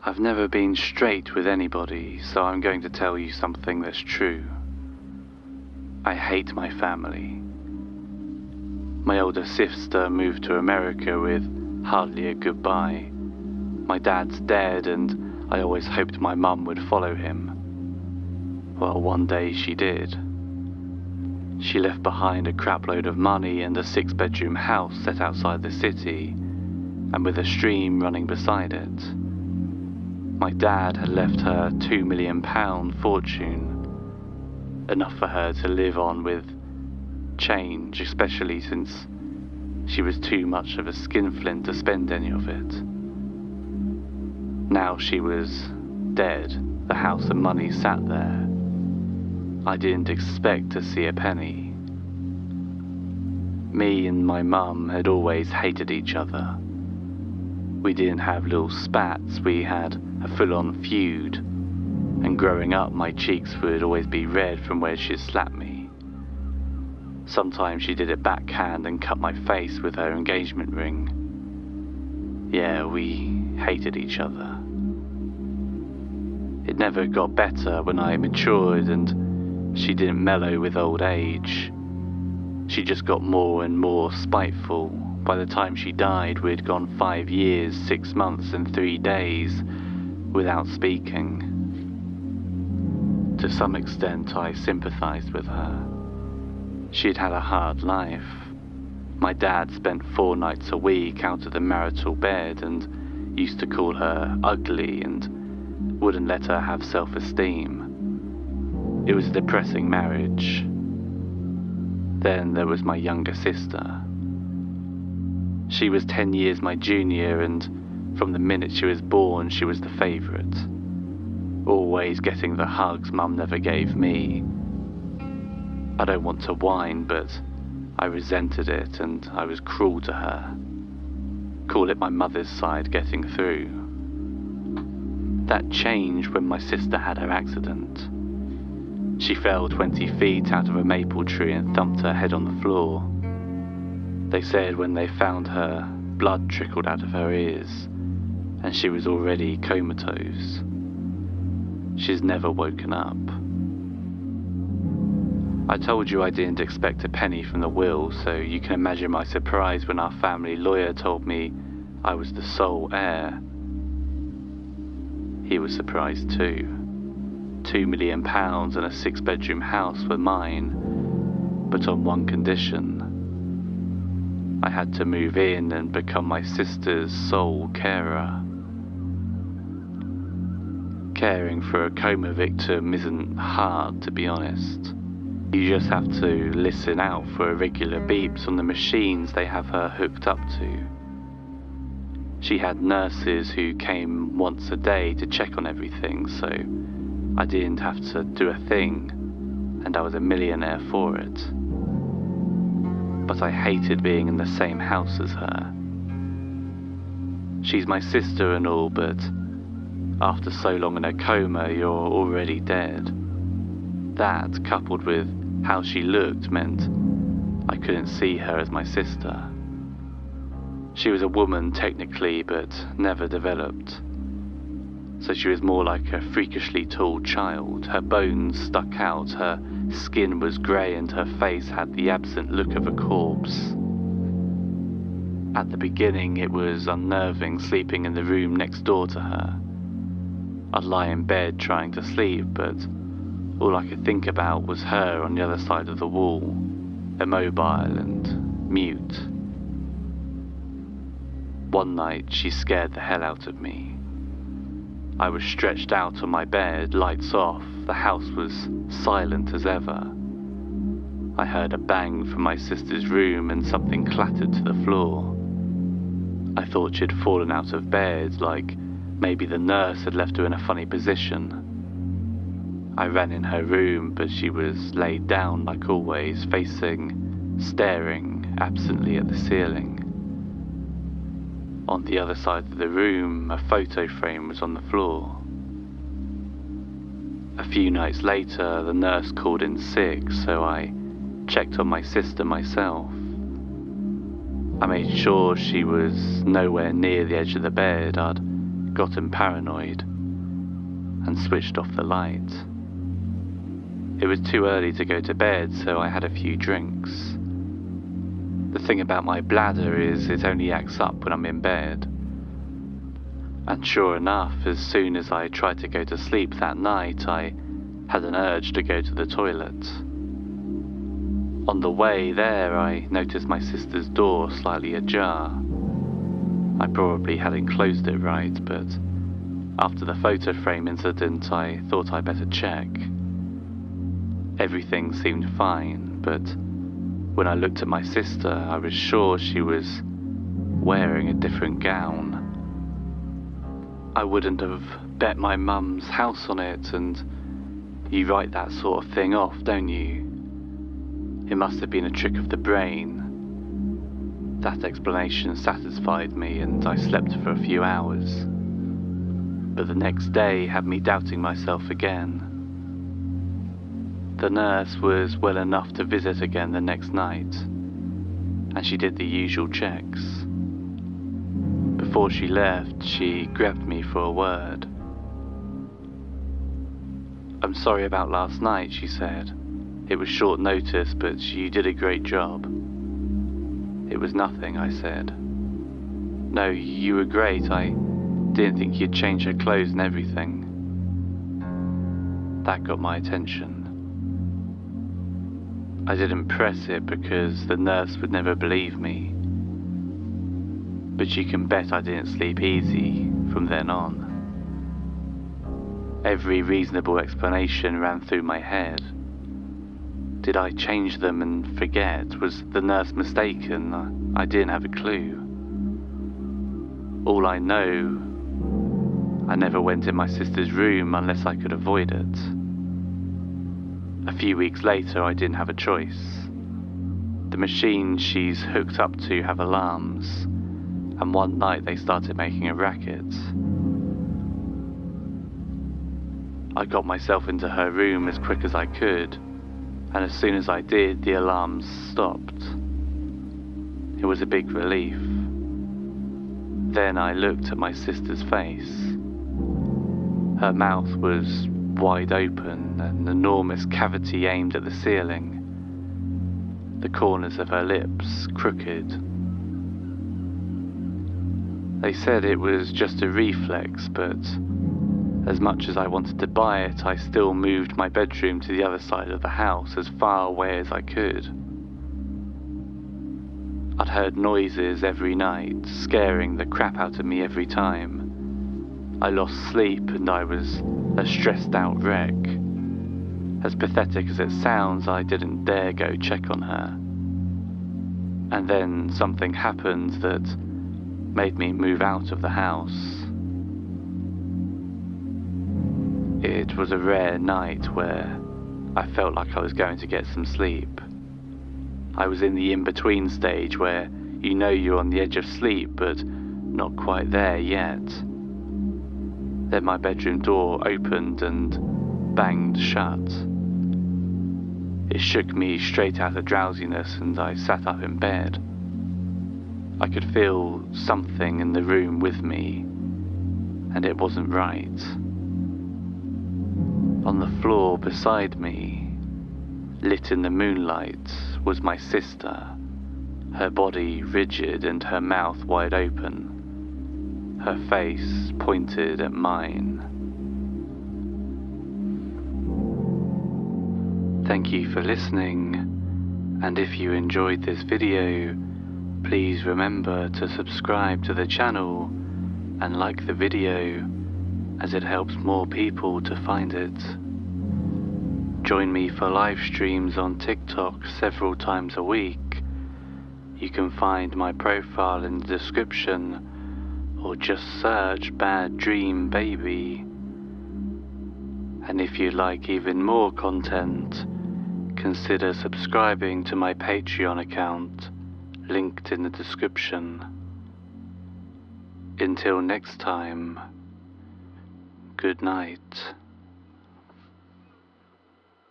I've never been straight with anybody, so I'm going to tell you something that's true. I hate my family. My older sister moved to America with hardly a goodbye. My dad's dead, and I always hoped my mum would follow him. Well, one day she did. She left behind a crapload of money and a 6-bedroom house set outside the city, and with a stream running beside it. My dad had left her £2 million fortune, enough for her to live on with change, especially since she was too much of a skinflint to spend any of it. Now she was dead, the house and money sat there. I didn't expect to see a penny. Me and my mum had always hated each other. We didn't have little spats, we had a full-on feud, and growing up my cheeks would always be red from where she'd slapped me. Sometimes she did it backhand and cut my face with her engagement ring. Yeah, we hated each other. It never got better when I matured, and she didn't mellow with old age. She just got more and more spiteful. By the time she died, we'd gone 5 years, 6 months and 3 days without speaking. To some extent, I sympathized with her. She'd had a hard life. My dad spent 4 nights a week out of the marital bed and used to call her ugly and wouldn't let her have self-esteem. It was a depressing marriage. Then there was my younger sister. She was 10 years my junior, and from the minute she was born, she was the favourite. Always getting the hugs Mum never gave me. I don't want to whine, but I resented it, and I was cruel to her. Call it my mother's side getting through. That changed when my sister had her accident. She fell 20 feet out of a maple tree and thumped her head on the floor. They said when they found her, blood trickled out of her ears, and she was already comatose. She's never woken up. I told you I didn't expect a penny from the will, so you can imagine my surprise when our family lawyer told me I was the sole heir. He was surprised too. £2 million and a 6-bedroom house were mine, but on one condition. I had to move in and become my sister's sole carer. Caring for a coma victim isn't hard, to be honest. You just have to listen out for irregular beeps on the machines they have her hooked up to. She had nurses who came once a day to check on everything, so I didn't have to do a thing, and I was a millionaire for it. But I hated being in the same house as her. She's my sister and all, but after so long in a coma, you're already dead. That, coupled with how she looked, meant I couldn't see her as my sister. She was a woman technically, but never developed. So she was more like a freakishly tall child. Her bones stuck out, her skin was grey, and her face had the absent look of a corpse. At the beginning, it was unnerving sleeping in the room next door to her. I'd lie in bed trying to sleep, but all I could think about was her on the other side of the wall, immobile and mute. One night, she scared the hell out of me. I was stretched out on my bed, lights off, the house was silent as ever. I heard a bang from my sister's room and something clattered to the floor. I thought she'd fallen out of bed, like maybe the nurse had left her in a funny position. I ran in her room, but she was laid down like always, staring absently at the ceiling. On the other side of the room, a photo frame was on the floor. A few nights later, the nurse called in sick, so I checked on my sister myself. I made sure she was nowhere near the edge of the bed. I'd gotten paranoid and switched off the light. It was too early to go to bed, so I had a few drinks. The thing about my bladder is it only acts up when I'm in bed. And sure enough, as soon as I tried to go to sleep that night, I had an urge to go to the toilet. On the way there, I noticed my sister's door slightly ajar. I probably hadn't closed it right, but after the photo frame incident, I thought I'd better check. Everything seemed fine, but when I looked at my sister, I was sure she was wearing a different gown. I wouldn't have bet my mum's house on it, and you write that sort of thing off, don't you? It must have been a trick of the brain. That explanation satisfied me, and I slept for a few hours. But the next day had me doubting myself again. The nurse was well enough to visit again the next night, and she did the usual checks. Before she left, she grabbed me for a word. "I'm sorry about last night," she said. "It was short notice, but you did a great job." "It was nothing," I said. "No, you were great. I didn't think you'd change her clothes and everything." That got my attention. I didn't press it because the nurse would never believe me. But you can bet I didn't sleep easy from then on. Every reasonable explanation ran through my head. Did I change them and forget? Was the nurse mistaken? I didn't have a clue. All I know, I never went in my sister's room unless I could avoid it. A few weeks later, I didn't have a choice. The machines she's hooked up to have alarms, and one night they started making a racket. I got myself into her room as quick as I could, and as soon as I did, the alarms stopped. It was a big relief. Then I looked at my sister's face. Her mouth was wide open, an enormous cavity aimed at the ceiling, the corners of her lips crooked. They said it was just a reflex, but as much as I wanted to buy it, I still moved my bedroom to the other side of the house as far away as I could. I'd heard noises every night, scaring the crap out of me every time. I lost sleep and I was a stressed out wreck. As pathetic as it sounds, I didn't dare go check on her. And then something happened that made me move out of the house. It was a rare night where I felt like I was going to get some sleep. I was in the in-between stage where you know you're on the edge of sleep, but not quite there yet. Then my bedroom door opened and banged shut. It shook me straight out of drowsiness and I sat up in bed. I could feel something in the room with me, and it wasn't right. On the floor beside me, lit in the moonlight, was my sister, her body rigid and her mouth wide open, her face pointed at mine. Thank you for listening, and if you enjoyed this video, please remember to subscribe to the channel and like the video, as it helps more people to find it. Join me for live streams on TikTok several times a week. You can find my profile in the description, or just search Bad Dream Baby. And if you'd like even more content, consider subscribing to my Patreon account, linked in the description. Until next time, good night.